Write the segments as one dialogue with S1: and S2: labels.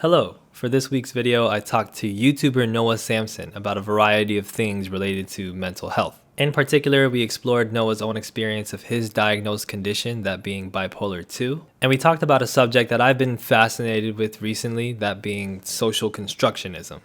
S1: Hello. For this week's video, I talked to YouTuber Noah Samson about a variety of things related to mental health. In particular, we explored Noah's own experience of his diagnosed condition, that being bipolar 2, and we talked about a subject that I've been fascinated with recently, that being social constructionism.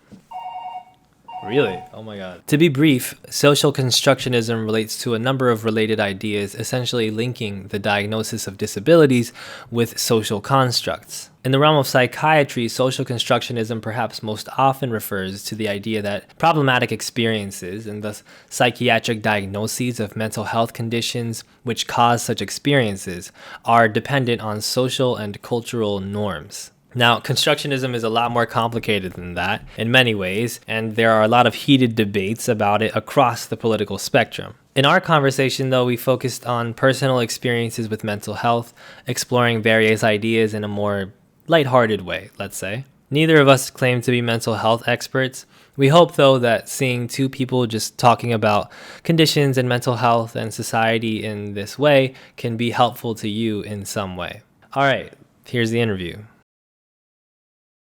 S1: Really? Oh my god. To be brief, social constructionism relates to a number of related ideas, essentially linking the diagnosis of disabilities with social constructs. In the realm of psychiatry, social constructionism perhaps most often refers to the idea that problematic experiences, and thus psychiatric diagnoses of mental health conditions which cause such experiences, are dependent on social and cultural norms. Now, constructionism is a lot more complicated than that in many ways, and there are a lot of heated debates about it across the political spectrum. In our conversation, though, we focused on personal experiences with mental health, exploring various ideas in a more lighthearted way, let's say. Neither of us claim to be mental health experts. We hope, though, that seeing two people just talking about conditions and mental health and society in this way can be helpful to you in some way. All right, here's the interview.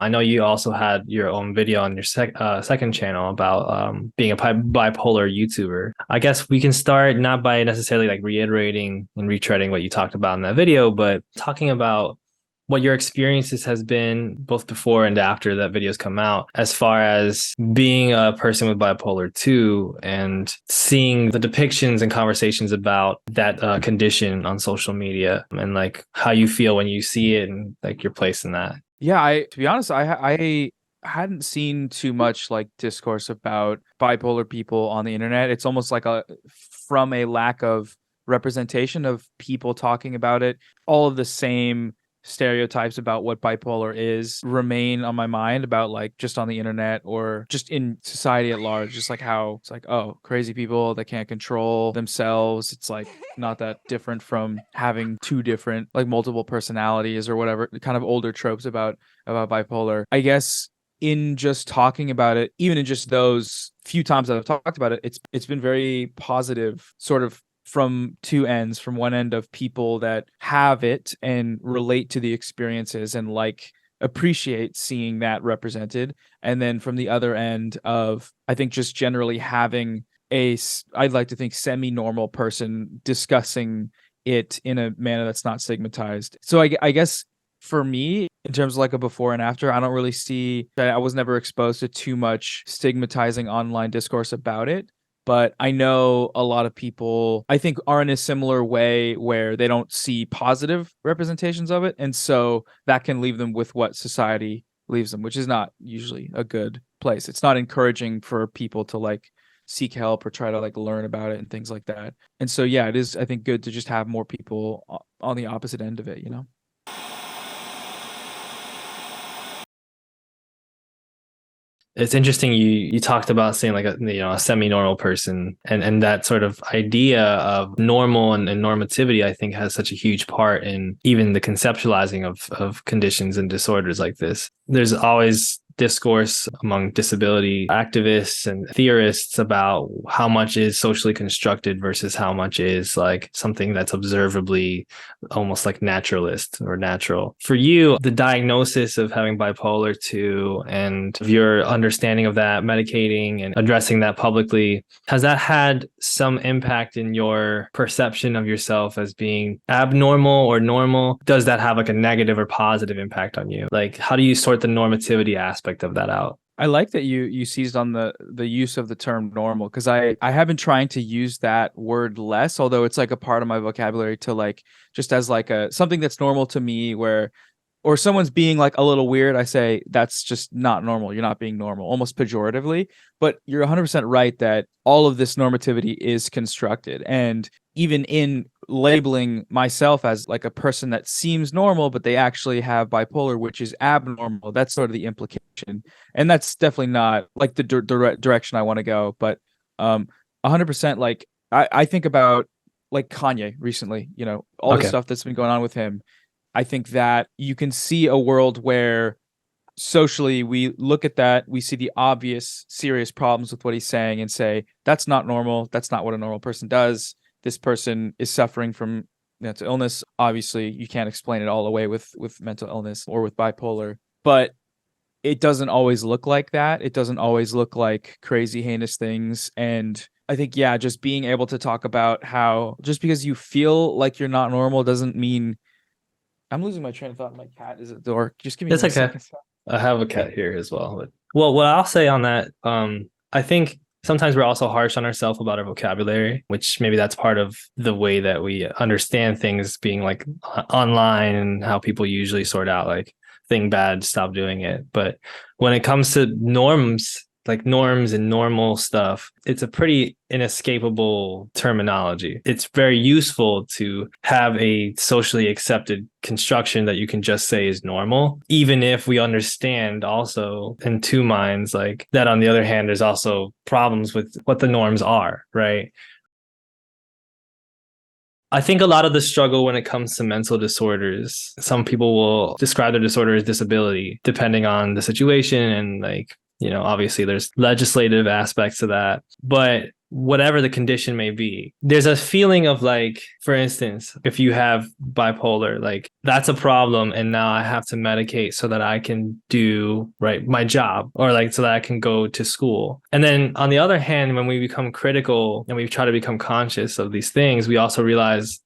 S1: I know you also had your own video on your second channel about being a bipolar YouTuber. I guess we can start not by necessarily like reiterating and retreading what you talked about in that video, but talking about what your experiences has been both before and after that videos come out, as far as being a person with bipolar 2 and seeing the depictions and conversations about that condition on social media, and like how you feel when you see it and like your place in that.
S2: Yeah, to be honest, I hadn't seen too much like discourse about bipolar people on the internet. It's almost like from a lack of representation of people talking about it. All of the same stereotypes about what bipolar is remain on my mind, about like just on the internet or just in society at large, just like how it's like, oh, crazy people that can't control themselves. It's like not that different from having two different like multiple personalities or whatever, kind of older tropes about bipolar. I guess in just talking about it, even in just those few times that I've talked about it, it's been very positive, sort of from two ends. From one end of people that have it and relate to the experiences and like appreciate seeing that represented, and then from the other end of, I think, just generally having I'd like to think, semi-normal person discussing it in a manner that's not stigmatized. So I guess for me, in terms of like a before and after, I don't really see that. I was never exposed to too much stigmatizing online discourse about it. But I know a lot of people, I think, are in a similar way where they don't see positive representations of it. And so that can leave them with what society leaves them, which is not usually a good place. It's not encouraging for people to like seek help or try to like learn about it and things like that. And so, yeah, it is, I think, good to just have more people on the opposite end of it, you know?
S1: It's interesting you talked about saying like a semi-normal person, and that sort of idea of normal and normativity, I think, has such a huge part in even the conceptualizing of conditions and disorders like this. There's always discourse among disability activists and theorists about how much is socially constructed versus how much is like something that's observably almost like naturalist or natural. For you, the diagnosis of having bipolar 2 and your understanding of that, medicating and addressing that publicly, has that had some impact in your perception of yourself as being abnormal or normal? Does that have like a negative or positive impact on you? Like, how do you sort the normativity aspect of that out?
S2: I like that you seized on the use of the term normal, because I have been trying to use that word less, although it's like a part of my vocabulary to like, just as like a something that's normal to me, where or someone's being like a little weird, I say that's just not normal. You're not being normal, almost pejoratively. But you're 100% right that all of this normativity is constructed. And even in labeling myself as like a person that seems normal, but they actually have bipolar, which is abnormal, that's sort of the implication. And that's definitely not like the direction I want to go. But 100%, like I think about like Kanye recently, you know, all the stuff that's been going on with him. I think that you can see a world where socially we look at that, we see the obvious serious problems with what he's saying and say, that's not normal. That's not what a normal person does. This person is suffering from mental illness. Obviously, you can't explain it all away with mental illness or with bipolar. But it doesn't always look like that. It doesn't always look like crazy heinous things. And I think, yeah, just being able to talk about how just because you feel like you're not normal doesn't mean. I'm losing my train of thought. My cat is at the door. Just give me
S1: It's
S2: 1 second.
S1: okay. I have a cat here as well. But, well, what I'll say on that, I think sometimes we're also harsh on ourselves about our vocabulary, which maybe that's part of the way that we understand things being like online and how people usually sort out like thing bad, stop doing it. But when it comes to norms, like norms and normal stuff, it's a pretty inescapable terminology. It's very useful to have a socially accepted construction that you can just say is normal, even if we understand also in two minds, like that on the other hand, there's also problems with what the norms are, right? I think a lot of the struggle when it comes to mental disorders, some people will describe their disorder as disability, depending on the situation. And like, obviously there's legislative aspects to that. But whatever the condition may be, there's a feeling of like, for instance, if you have bipolar, like that's a problem. And now I have to medicate so that I can do right my job, or like so that I can go to school. And then on the other hand, when we become critical and we try to become conscious of these things, we also realize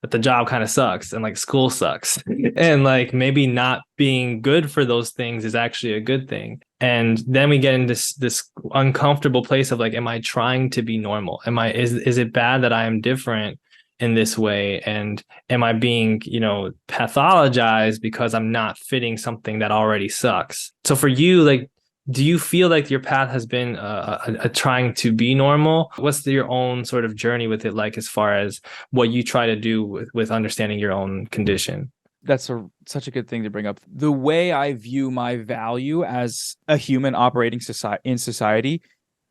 S1: that the job kind of sucks and like school sucks. And like maybe not being good for those things is actually a good thing. And then we get in this uncomfortable place of like, am I trying to be normal? Is it bad that I am different in this way? And am I being, pathologized because I'm not fitting something that already sucks? So for you, like, do you feel like your path has been a trying to be normal? What's your own sort of journey with it like, as far as what you try to do with understanding your own condition?
S2: That's such a good thing to bring up. The way I view my value as a human operating in society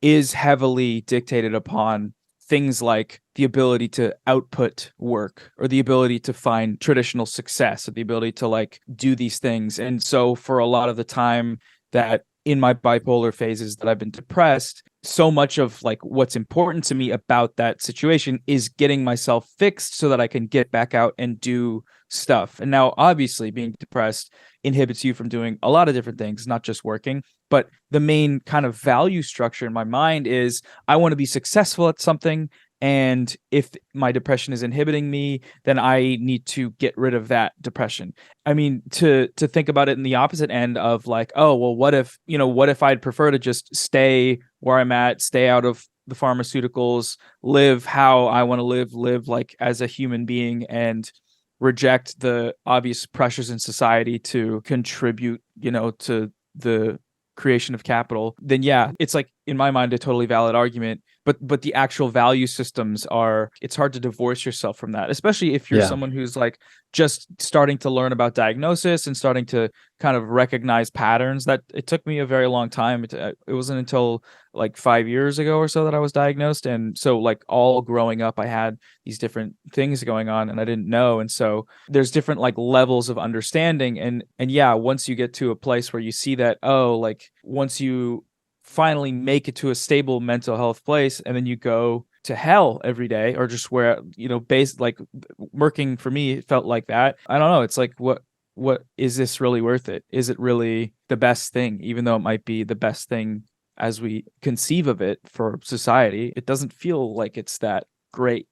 S2: is heavily dictated upon things like the ability to output work, or the ability to find traditional success, or the ability to like do these things. And so for a lot of the time that in my bipolar phases that I've been depressed, so much of like what's important to me about that situation is getting myself fixed so that I can get back out and do stuff. And now obviously being depressed inhibits you from doing a lot of different things, not just working. But the main kind of value structure in my mind is I want to be successful at something. And if my depression is inhibiting me, then I need to get rid of that depression. I mean, to think about it in the opposite end of like, oh, well, what if I'd prefer to just stay where I'm at, stay out of the pharmaceuticals, live how I want to live like as a human being, and reject the obvious pressures in society to contribute, to the creation of capital, then yeah, it's like in my mind a totally valid argument. But the actual value systems it's hard to divorce yourself from that, especially if you're someone who's like just starting to learn about diagnosis and starting to kind of recognize patterns. That it took me a very long time. It wasn't until like 5 years ago or so that I was diagnosed. And so like all growing up, I had these different things going on and I didn't know. And so there's different like levels of understanding. And yeah, once you get to a place where you see that, oh, like once you finally make it to a stable mental health place, and then you go to hell every day, or just where, based like working for me, it felt like that. I don't know. It's like, what is this really worth it? Is it really the best thing? Even though it might be the best thing as we conceive of it for society, it doesn't feel like it's that great.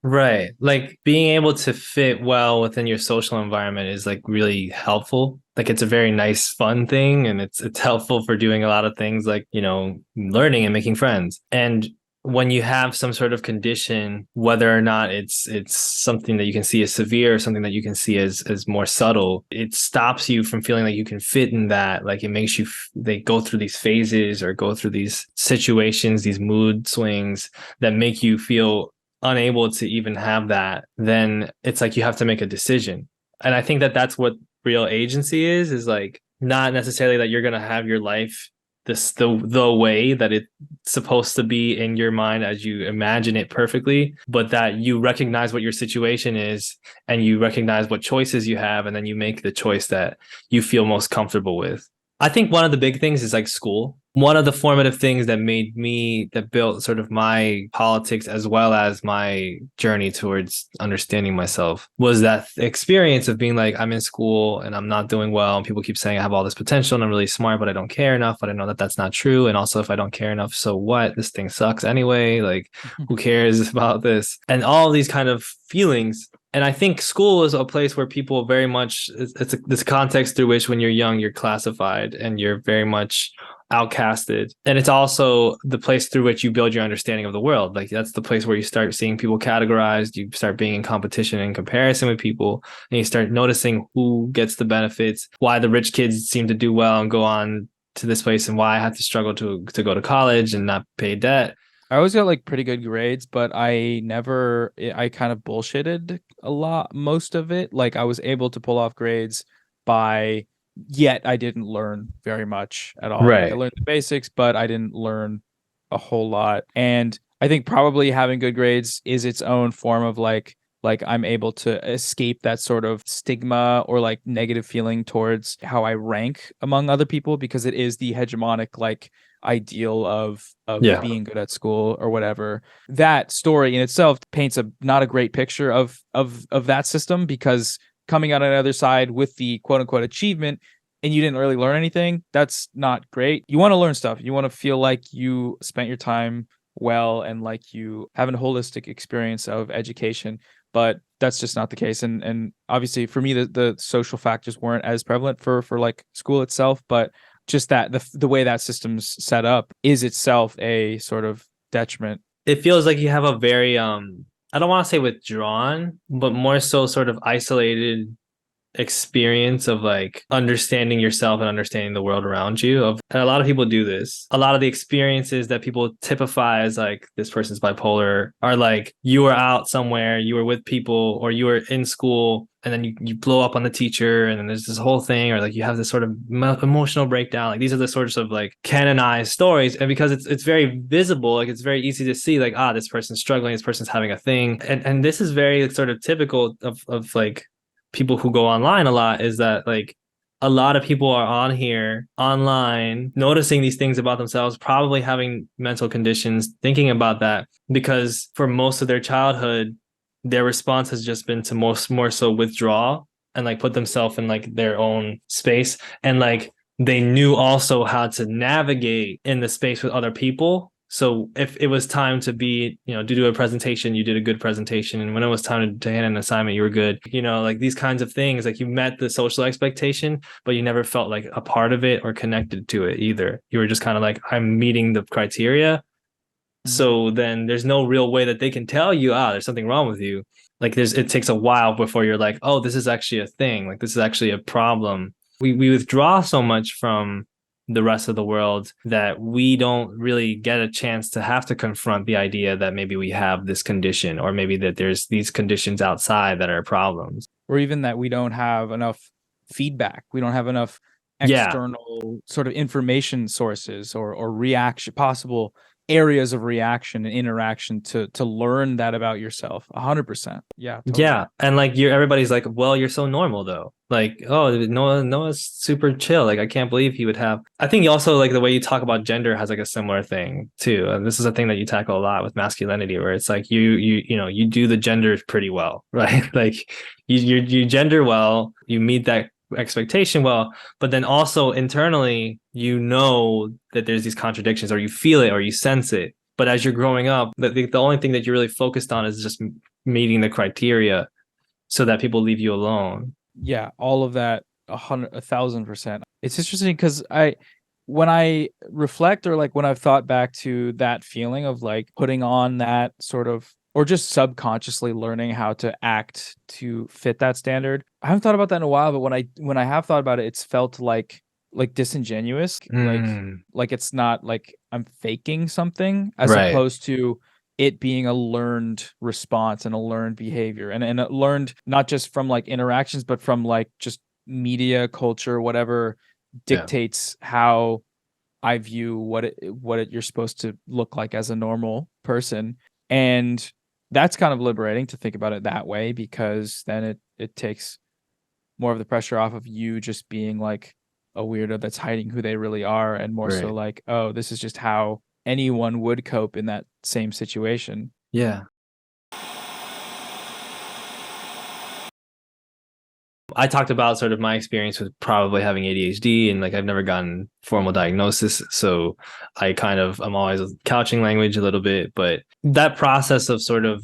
S1: Right. Like being able to fit well within your social environment is like really helpful. Like it's a very nice, fun thing. And it's helpful for doing a lot of things like, learning and making friends. And when you have some sort of condition, whether or not it's something that you can see as severe or something that you can see as more subtle, it stops you from feeling like you can fit in that. Like it makes you, they go through these phases or go through these situations, these mood swings that make you feel unable to even have that. Then it's like you have to make a decision. And I think that that's what real agency is like not necessarily that you're going to have your life the way that it's supposed to be in your mind as you imagine it perfectly, but that you recognize what your situation is and you recognize what choices you have, and then you make the choice that you feel most comfortable with. I think one of the big things is like school. one of the formative things that built sort of my politics as well as my journey towards understanding myself was that experience of being like, I'm in school and I'm not doing well. And people keep saying I have all this potential and I'm really smart, but I don't care enough. But I know that that's not true. And also, if I don't care enough, so what? This thing sucks anyway. Like, who cares about this? And all these kind of feelings. And I think school is a place where people very much, this context through which when you're young, you're classified and you're very much outcasted. And it's also the place through which you build your understanding of the world. Like that's the place where you start seeing people categorized, you start being in competition and comparison with people, and you start noticing who gets the benefits, why the rich kids seem to do well and go on to this place, and why I have to struggle to go to college and not pay debt.
S2: I always got like pretty good grades, but I kind of bullshitted a lot, most of it. Like I was able to pull off grades by, yet I didn't learn very much at all. Like I
S1: Right.
S2: learned the basics, but I didn't learn a whole lot. And I think probably having good grades is its own form of like I'm able to escape that sort of stigma or like negative feeling towards how I rank among other people, because it is the hegemonic like ideal of
S1: Yeah.
S2: being good at school or whatever. That story in itself paints a not a great picture of that system, because coming out on the other side with the quote unquote achievement and you didn't really learn anything, that's not great. You want to learn stuff. You want to feel like you spent your time well and like you have a holistic experience of education, but that's just not the case. And obviously for me the social factors weren't as prevalent for like school itself, but just that the way that system's set up is itself a sort of detriment.
S1: It feels like you have a very I don't want to say withdrawn, but more so sort of isolated experience of like understanding yourself and understanding the world around you. And a lot of people do this. A lot of the experiences that people typify as like this person's bipolar are like you were out somewhere, you were with people, or you were in school and then you blow up on the teacher, and then there's this whole thing, or like you have this sort of emotional breakdown. Like these are the sorts of like canonized stories, and because it's very visible, like it's very easy to see like, this person's struggling, this person's having a thing, and this is very sort of typical of like people who go online a lot, is that like a lot of people are on here online noticing these things about themselves, probably having mental conditions, thinking about that, because for most of their childhood their response has just been to more so withdraw and like put themselves in like their own space, and like they knew also how to navigate in the space with other people. So if it was time to be, to do a presentation, you did a good presentation. And when it was time to hand an assignment, you were good. Like these kinds of things, like you met the social expectation, but you never felt like a part of it or connected to it either. You were just kind of like, I'm meeting the criteria. So then there's no real way that they can tell you, there's something wrong with you. Like it takes a while before you're like, oh, this is actually a thing. Like this is actually a problem. We withdraw so much from the rest of the world that we don't really get a chance to have to confront the idea that maybe we have this condition, or maybe that there's these conditions outside that are problems.
S2: Or even that we don't have enough feedback. We don't have enough
S1: Yeah.
S2: external sort of information sources or reaction, possible areas of reaction and interaction to learn that about yourself. 100%. Yeah, totally.
S1: Yeah. And like everybody's like, well, you're so normal though. Like, oh, Noah's super chill. Like, I can't believe he would have. I think you also like the way you talk about gender has like a similar thing too. And this is a thing that you tackle a lot with masculinity, where it's like you do the gender pretty well, right? Like you gender well, you meet that expectation well, but then also internally, that there's these contradictions, or you feel it, or you sense it. But as you're growing up, the only thing that you're really focused on is just meeting the criteria so that people leave you alone.
S2: Yeah, all of that, 1,000%. It's interesting because when I reflect, or like when I've thought back to that feeling of like putting on that sort of, or just subconsciously learning how to act to fit that standard. I haven't thought about that in a while, but when I have thought about it, it's felt like disingenuous, like it's not like I'm faking something, as
S1: Right.
S2: opposed to it being a learned response and a learned behavior, and a learned not just from like interactions, but from like just media culture, whatever
S1: Yeah.
S2: dictates how I view you're supposed to look like as a normal person. And that's kind of liberating to think about it that way, because then it takes more of the pressure off of you just being like a weirdo that's hiding who they really are, and more so
S1: Right.
S2: like, oh, this is just how anyone would cope in that same situation.
S1: Yeah. I talked about sort of my experience with probably having ADHD, and like I've never gotten formal diagnosis. So I'm always couching language a little bit, but that process of sort of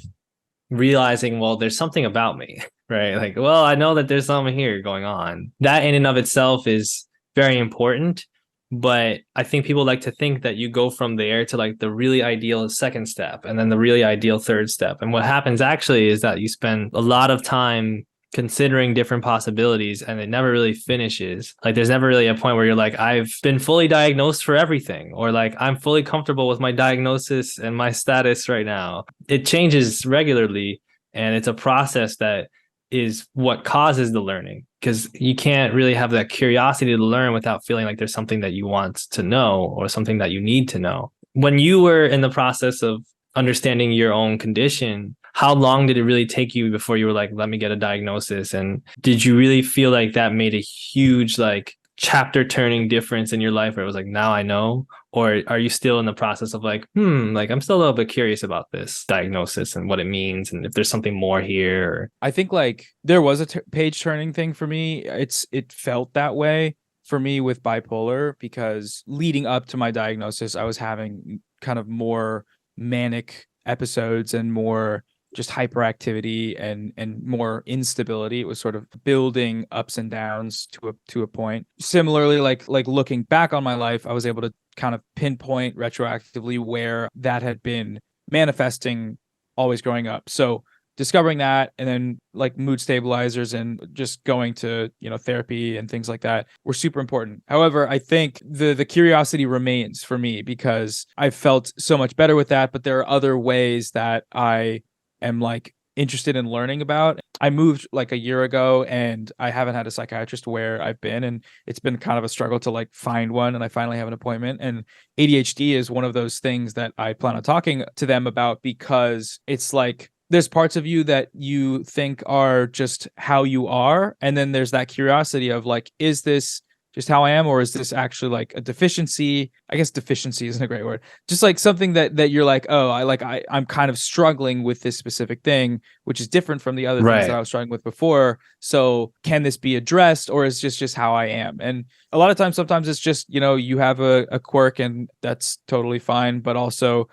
S1: realizing, well, there's something about me, right? Like, well, I know that there's something here going on. That in and of itself is very important. But I think people like to think that you go from there to like the really ideal second step and then the really ideal third step. And what happens actually is that you spend a lot of time considering different possibilities and it never really finishes. Like there's never really a point where you're like, I've been fully diagnosed for everything, or like I'm fully comfortable with my diagnosis and my status right now. It changes regularly, and it's a process that is what causes the learning, because you can't really have that curiosity to learn without feeling like there's something that you want to know or something that you need to know. When you were in the process of understanding your own condition, how long did it really take you before you were like, let me get a diagnosis? And did you really feel like that made a huge like chapter turning difference in your life where it was like, now I know? Or are you still in the process of like, like I'm still a little bit curious about this diagnosis and what it means and if there's something more here? Or...
S2: I think like there was a page turning thing for me. It felt that way for me with bipolar, because leading up to my diagnosis, I was having kind of more manic episodes and more just hyperactivity and more instability. It was sort of building ups and downs to a point. Similarly, like looking back on my life, I was able to kind of pinpoint retroactively where that had been manifesting always growing up. So discovering that, and then like mood stabilizers and just going to, therapy and things like that were super important. However, I think the curiosity remains for me, because I felt so much better with that, but there are other ways that I am like interested in learning about. I moved like a year ago and I haven't had a psychiatrist where I've been, and it's been kind of a struggle to like find one, and I finally have an appointment. And ADHD is one of those things that I plan on talking to them about, because it's like there's parts of you that you think are just how you are, and then there's that curiosity of like, is this just how I am, or is this actually like a deficiency? I guess deficiency isn't a great word. Just like something that you're like, oh, I'm kind of struggling with this specific thing, which is different from the other things that I
S1: Right.
S2: was struggling with before. So can this be addressed, or is just how I am? And a lot of times, sometimes it's just, you have a quirk, and that's totally fine. But also,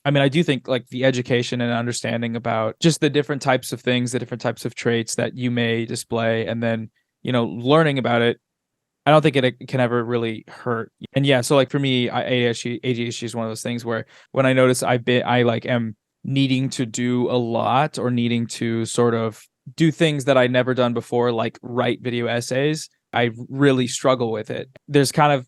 S2: I mean, I do think like the education and understanding about just the different types of things, the different types of traits that you may display, and then, learning about it, I don't think it can ever really hurt. And yeah, so like for me, ADHD is one of those things where when I notice I like am needing to do a lot, or needing to sort of do things that I'd never done before, like write video essays, I really struggle with it. There's kind of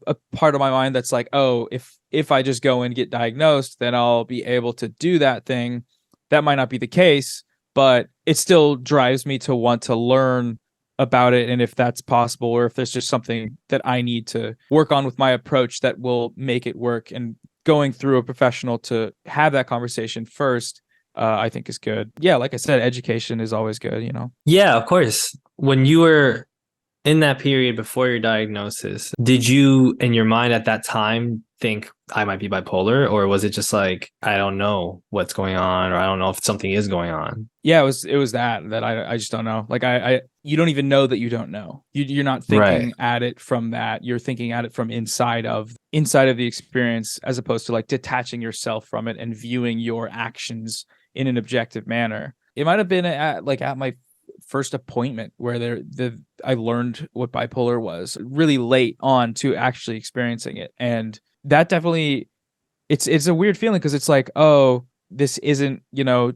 S2: a part of my mind that's like, oh, if I just go and get diagnosed, then I'll be able to do that thing. That might not be the case, but it still drives me to want to learn about it, and if that's possible, or if there's just something that I need to work on with my approach that will make it work. And going through a professional to have that conversation first, I think is good. Yeah, like I said, education is always good.
S1: Yeah, of course. When you were in that period before your diagnosis, did you, in your mind at that time, think I might be bipolar? Or was it just like, I don't know what's going on, or I don't know if something is going on?
S2: Yeah, it was that I just don't know. Like I you don't even know that you don't know. You're not
S1: Right.
S2: thinking at it from that. You're thinking at it from inside of the experience, as opposed to like detaching yourself from it and viewing your actions in an objective manner. It might have been at my first appointment where I learned what bipolar was really late on to actually experiencing it. And that definitely, it's a weird feeling, because it's like, oh, this isn't,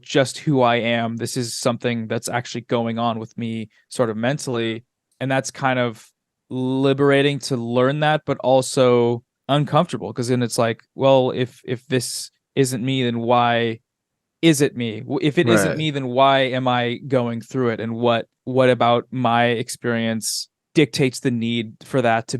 S2: just who I am. This is something that's actually going on with me sort of mentally. And that's kind of liberating to learn that, but also uncomfortable, because then it's like, well, if this isn't me, then why is it me? If it isn't
S1: Right.
S2: me, then why am I going through it? And what about my experience dictates the need for that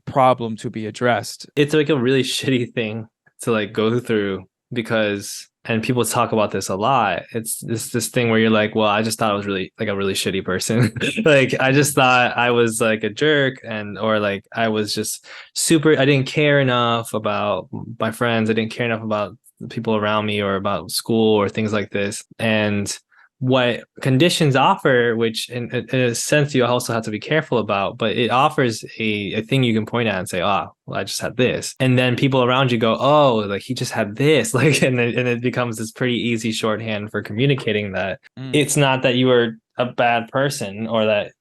S2: problem to be addressed?
S1: It's like a really shitty thing to like go through, because and people talk about this a lot. It's this thing where you're like, well, I just thought I was really like a really shitty person. Like I just thought I was like a jerk, and or like I was just super, I didn't care enough about my friends. I didn't care enough about the people around me or about school or things like this. And what conditions offer, which in a sense you also have to be careful about, but it offers a thing you can point at and say, oh, well, I just had this. And then people around you go, oh, like he just had this. Like, and it becomes this pretty easy shorthand for communicating that it's not that you were a bad person or that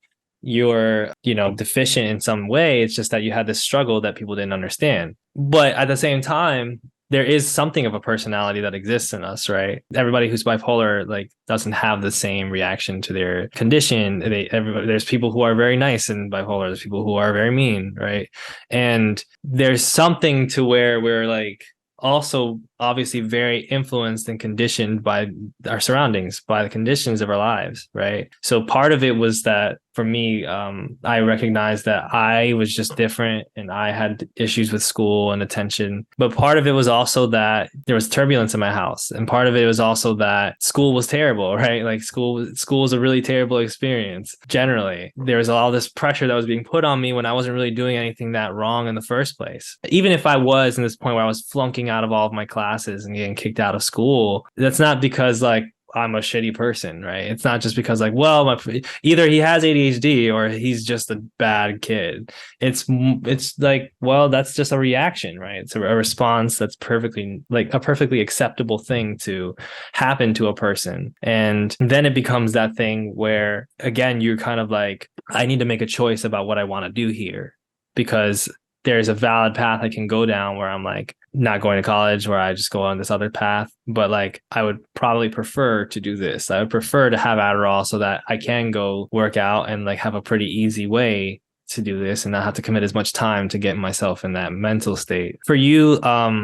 S1: you're, you know, deficient in some way. It's just that you had this struggle that people didn't understand. But at the same time, there is something of a personality that exists in us, right? Everybody who's bipolar like doesn't have the same reaction to their condition. There's people who are very nice in bipolar. There's people who are very mean, right? And there's something to where we're like also obviously very influenced and conditioned by our surroundings, by the conditions of our lives, right? So part of it was that for me, I recognized that I was just different and I had issues with school and attention. But part of it was also that there was turbulence in my house. And part of it was also that school was terrible, right? Like school was a really terrible experience. Generally, there was all this pressure that was being put on me when I wasn't really doing anything that wrong in the first place. Even if I was in this point where I was flunking out of all of my classes and getting kicked out of school, that's not because like I'm a shitty person, right? It's not just because like, well, either he has ADHD or he's just a bad kid. It's like, well, that's just a reaction, right? It's a response that's perfectly like a perfectly acceptable thing to happen to a person. And then it becomes that thing where again, you're kind of like, I need to make a choice about what I want to do here because there's a valid path I can go down where I'm like not going to college, where I just go on this other path. But like, I would probably prefer to do this. I would prefer to have Adderall so that I can go work out and like have a pretty easy way to do this and not have to commit as much time to get myself in that mental state. For you,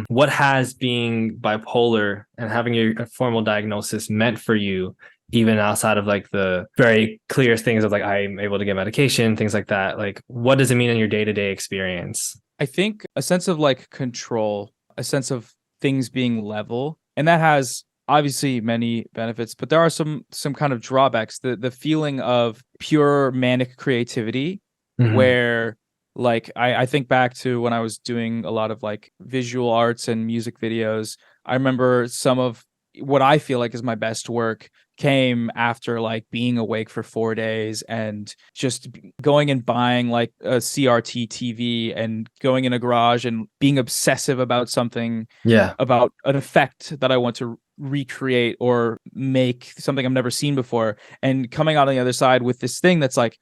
S1: what has being bipolar and having your formal diagnosis meant for you, even outside of like the very clear things of like I'm able to get medication, things like that? Like, what does it mean in your day-to-day experience?
S2: I think a sense of like control, a sense of things being level, and that has obviously many benefits, but there are some kind of drawbacks. The feeling of pure manic creativity, where like I think back to when I was doing a lot of like visual arts and music videos. I remember some of what I feel like is my best work came after like being awake for 4 days and just going and buying like a CRT TV and going in a garage and being obsessive about something, about an effect that I want to recreate or make something I've never seen before, and coming out on the other side with this thing that's like,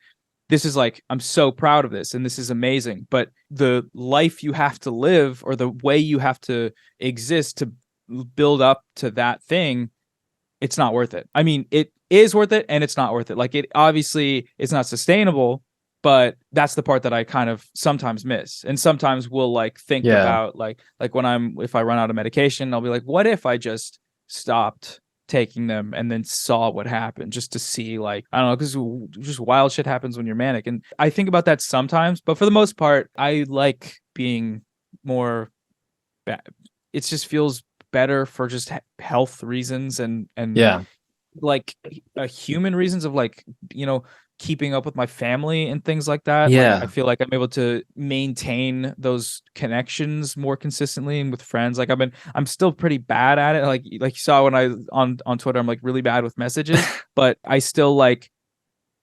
S2: this is like, I'm so proud of this and this is amazing. But the life you have to live or the way you have to exist to build up to that thing, it's not worth it. I mean, it is worth it and it's not worth it. Like, it obviously is not sustainable, but that's the part that I kind of sometimes miss. And sometimes will like think about like when if I run out of medication, I'll be like, what if I just stopped taking them and then saw what happened, just to see, like, I don't know, because just wild shit happens when you're manic. And I think about that sometimes, but for the most part, I like being more it just feels better for just health reasons and like human reasons of like, you know, keeping up with my family and things like that. Like, I feel like I'm able to maintain those connections more consistently and with friends. Like I'm still pretty bad at it. Like you saw when I on Twitter, I'm like really bad with messages, but I still like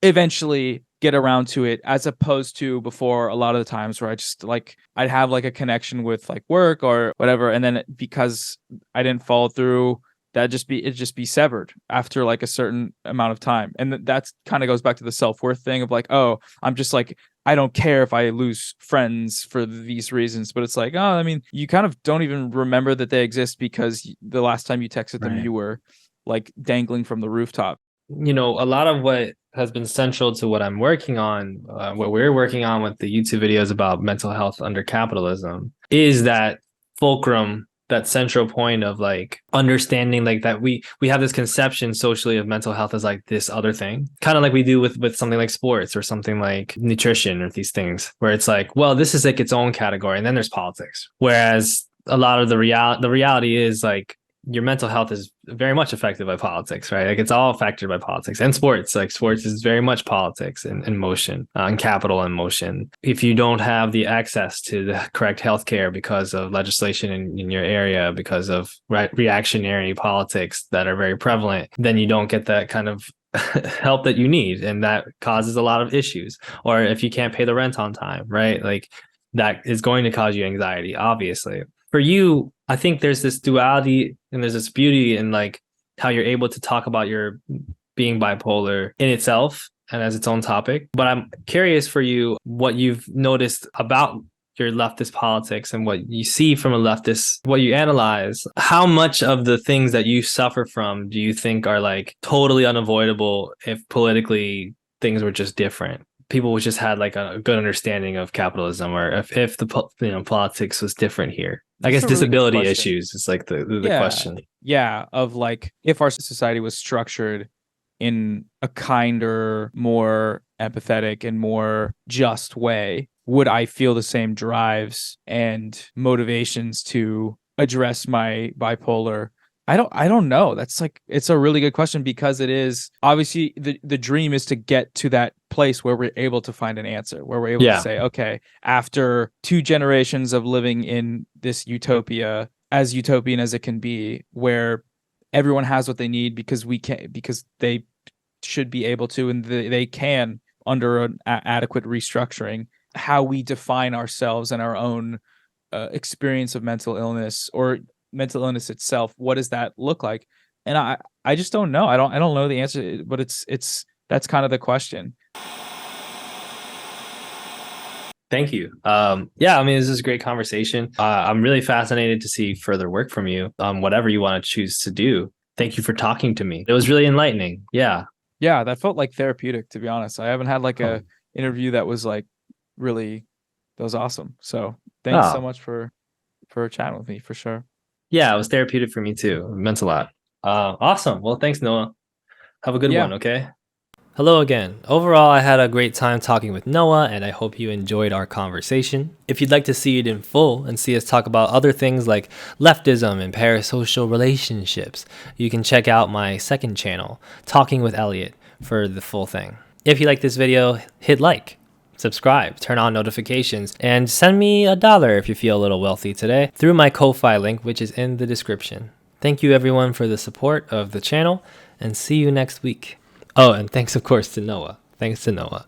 S2: eventually get around to it, as opposed to before, a lot of the times where I just like, I'd have like a connection with like work or whatever, and then because I didn't follow through, it'd just be severed after like a certain amount of time. And that's kind of goes back to the self-worth thing of like, oh, I'm just like, I don't care if I lose friends for these reasons. But it's like, oh, I mean, you kind of don't even remember that they exist because the last time you texted them, you were like dangling from the rooftop.
S1: You know, a lot of what has been central to what I'm working on, what we're working on with the YouTube videos about mental health under capitalism, is that fulcrum, that central point of like understanding like that we have this conception socially of mental health as like this other thing, kind of like we do with something like sports or something like nutrition or these things, where it's like, well, this is like its own category, and then there's politics. Whereas a lot of the reality is like, your mental health is very much affected by politics, right? Like it's all affected by politics and sports. Like sports is very much politics and motion and capital and motion. If you don't have the access to the correct healthcare because of legislation in your area, because of reactionary politics that are very prevalent, then you don't get that kind of help that you need. And that causes a lot of issues. Or if you can't pay the rent on time, right? Like that is going to cause you anxiety, obviously. For you, I think there's this duality and there's this beauty in like how you're able to talk about your being bipolar in itself and as its own topic. But I'm curious for you what you've noticed about your leftist politics and what you see from a leftist, what you analyze. How much of the things that you suffer from do you think are like totally unavoidable if politically things were just different? People just had like a good understanding of capitalism, or if the politics was different here. I guess disability issues is like the question.
S2: Yeah, of like if our society was structured in a kinder, more empathetic and more just way, would I feel the same drives and motivations to address my bipolar? I don't know. That's like, it's a really good question, because it is obviously the dream is to get to that place where we're able to find an answer, where we're able to say, okay, after 2 generations of living in this utopia, as utopian as it can be, where everyone has what they need because they should be able to, and they can under an adequate restructuring, how we define ourselves and our own experience of mental illness or mental illness itself. What does that look like? And I just don't know. I don't know the answer, but that's kind of the question.
S1: Thank you. Yeah, I mean, this is a great conversation. I'm really fascinated to see further work from you on whatever you want to choose to do. Thank you for talking to me. It was really enlightening. Yeah.
S2: Yeah, that felt like therapeutic, to be honest. I haven't had like a interview that was like really, that was awesome. So thanks so much for chatting with me, for sure.
S1: Yeah, it was therapeutic for me too. It meant a lot. Awesome. Well, thanks, Noah. Have a good one, okay? Hello again. Overall, I had a great time talking with Noah, and I hope you enjoyed our conversation. If you'd like to see it in full and see us talk about other things like leftism and parasocial relationships, you can check out my second channel, Talking with Elliot, for the full thing. If you like this video, hit like, subscribe, turn on notifications, and send me $1 if you feel a little wealthy today through my Ko-Fi link, which is in the description. Thank you everyone for the support of the channel, and see you next week. Oh, and thanks of course to Noah. Thanks to Noah.